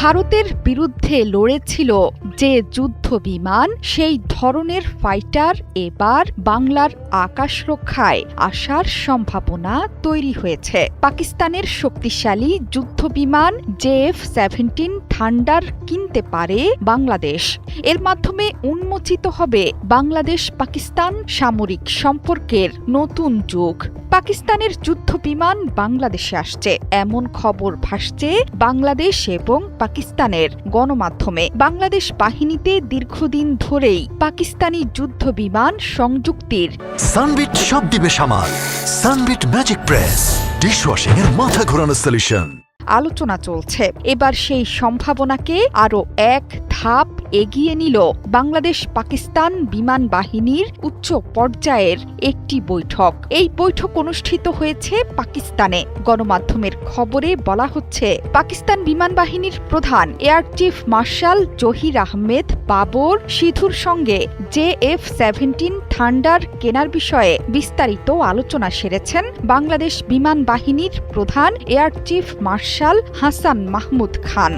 ভারতের বিরুদ্ধে লড়েছিল যে যুদ্ধ বিমান, সেই ধরনের ফাইটার এবার বাংলার আকাশ রক্ষায় আসার সম্ভাবনা তৈরি হয়েছে। পাকিস্তানের শক্তিশালী যুদ্ধ বিমান JF-17 থান্ডার কিনতে পারে বাংলাদেশ। এর মাধ্যমে উন্মোচিত হবে বাংলাদেশ পাকিস্তান সামরিক সম্পর্কের নতুন যুগ। পাকিস্তানের যুদ্ধ বিমান বাংলাদেশে আসছে, এমন খবর ভাসছে বাংলাদেশ এবং পাকিস্তানের গণমাধ্যমে। বাংলাদেশ বাহিনীতে দীর্ঘদিন ধরেই পাকিস্তানি যুদ্ধ বিমান সংযুক্তির সানবিট সব দিবে সামাল। সানবিট ম্যাজিক প্রেস ডিশওয়াশিং এর মাথা ঘোরানো সলিউশন আলোচনা চলছে। এবার সেই সম্ভাবনাকে আরও এক ধাপ এগিয়ে নিল বাংলাদেশ পাকিস্তান বিমান বাহিনীর উচ্চ পর্যায়ের একটি বৈঠক। এই বৈঠক অনুষ্ঠিত হয়েছে পাকিস্তানে। গণমাধ্যমের খবরে বলা হচ্ছে, পাকিস্তান বিমান বাহিনীর প্রধান air chief marshal Zaheer Ahmed Babar সিধুর সঙ্গে JF-17 থান্ডার কেনার বিষয়ে বিস্তারিত আলোচনা সেরেছেন বাংলাদেশ বিমান বাহিনীর প্রধান air chief marshal Hasan Mahmood Khan.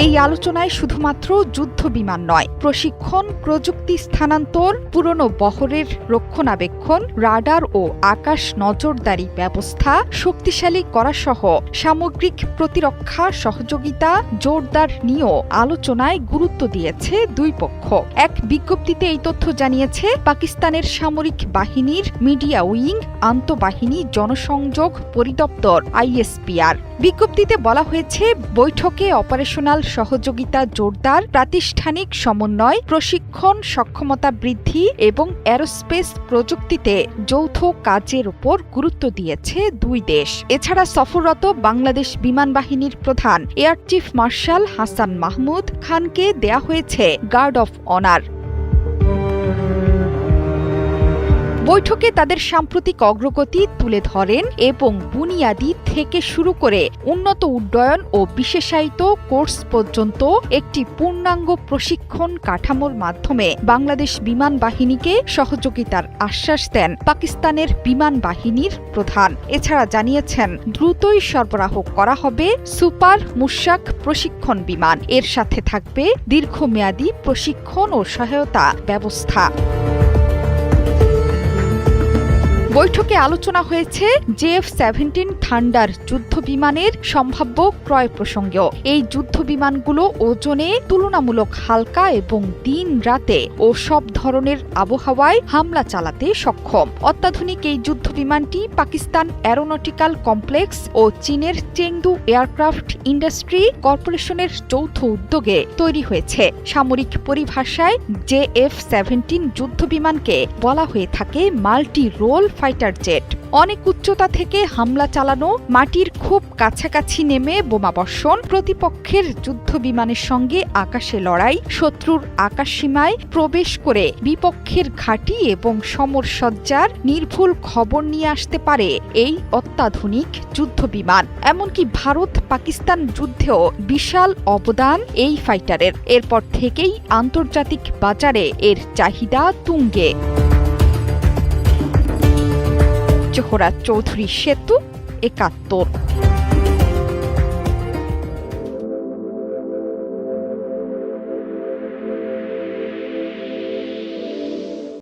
এই আলোচনায় শুধুমাত্র যুদ্ধ বিমান নয়, প্রশিক্ষণ, প্রযুক্তি স্থানান্তর, পুরনো বহরের রক্ষণাবেক্ষণ, রাডার ও আকাশ নজরদারি ব্যবস্থা শক্তিশালী করা সহ সামগ্রিক প্রতিরক্ষা সহযোগিতা জোরদার নিয়েও আলোচনায় গুরুত্ব দিয়েছে দুই পক্ষ। এক বিজ্ঞপ্তিতে এই তথ্য জানিয়েছে পাকিস্তানের সামরিক বাহিনীর মিডিয়া উইং আন্তঃবাহিনী জনসংযোগ পরিদপ্তর ISPR। বিজ্ঞপ্তিতে বলা হয়েছে, বৈঠকে অপারেশনাল সহযোগিতা জোরদার, প্রাতিষ্ঠানিক সমন্বয়, প্রশিক্ষণ, সক্ষমতা বৃদ্ধি এবং অ্যারোস্পেস প্রযুক্তিতে যৌথ কাজের উপর গুরুত্ব দিয়েছে দুই দেশ। এছাড়া সফররত বাংলাদেশ বিমান বাহিনীর প্রধান air chief marshal Hasan Mahmud খানকে দেয়া হয়েছে গার্ড অফ অনার। বৈঠকে তাদের সাম্প্রতিক অগ্রগতি তুলে ধরেন এবং বুনিয়াদি থেকে শুরু করে উন্নত উড্ডয়ন ও বিশেষায়িত কোর্স পর্যন্ত একটি পূর্ণাঙ্গ প্রশিক্ষণ কাঠামোর মাধ্যমে বাংলাদেশ বিমান বাহিনীকে সহযোগিতার আশ্বাস দেন পাকিস্তানের বিমান বাহিনীর প্রধান। এছাড়া জানিয়েছেন, দ্রুতই সরবরাহ করা হবে সুপার মুশাক প্রশিক্ষণ বিমান। এর সাথে থাকবে দীর্ঘমেয়াদী প্রশিক্ষণ ও সহায়তা ব্যবস্থা। বৈঠকে আলোচনা হয়েছে JF-17 থান্ডার যুদ্ধ বিমানের সম্ভাব্য ক্রয় প্রসঙ্গেও। এই যুদ্ধ বিমানগুলো ওজনে তুলনামূলক হালকা এবং দিন রাতে ও সব ধরনের আবহাওয়ায় হামলা চালাতে সক্ষম। অত্যাধুনিক এই যুদ্ধ বিমানটি পাকিস্তান অ্যারোনটিক্যাল কমপ্লেক্স ও চীনের চেংদু এয়ারক্রাফট ইন্ডাস্ট্রি কর্পোরেশনের যৌথ উদ্যোগে তৈরি হয়েছে। সামরিক পরিভাষায় JF-17 যুদ্ধ বিমানকে বলা হয়ে থাকে মাল্টি রোল ফাইটার জেট। অনেক উচ্চতা থেকে হামলা চালানো, মাটির খুব কাছাকাছি নেমে বোমাবর্ষণ, প্রতিপক্ষের যুদ্ধ বিমানের সঙ্গে আকাশে লড়াই, শত্রুর আকাশসীমায় প্রবেশ করে বিপক্ষের ঘাঁটি এবং সমরসজ্জার নির্ভুল খবর নিয়ে আসতে পারে এই অত্যাধুনিক যুদ্ধ বিমান। এমনকি ভারত পাকিস্তান যুদ্ধেও বিশাল অবদান এই ফাইটারের। এরপর থেকেই আন্তর্জাতিক বাজারে এর চাহিদা তুঙ্গে। জোহরা চৌধুরী সেতু, ৭১।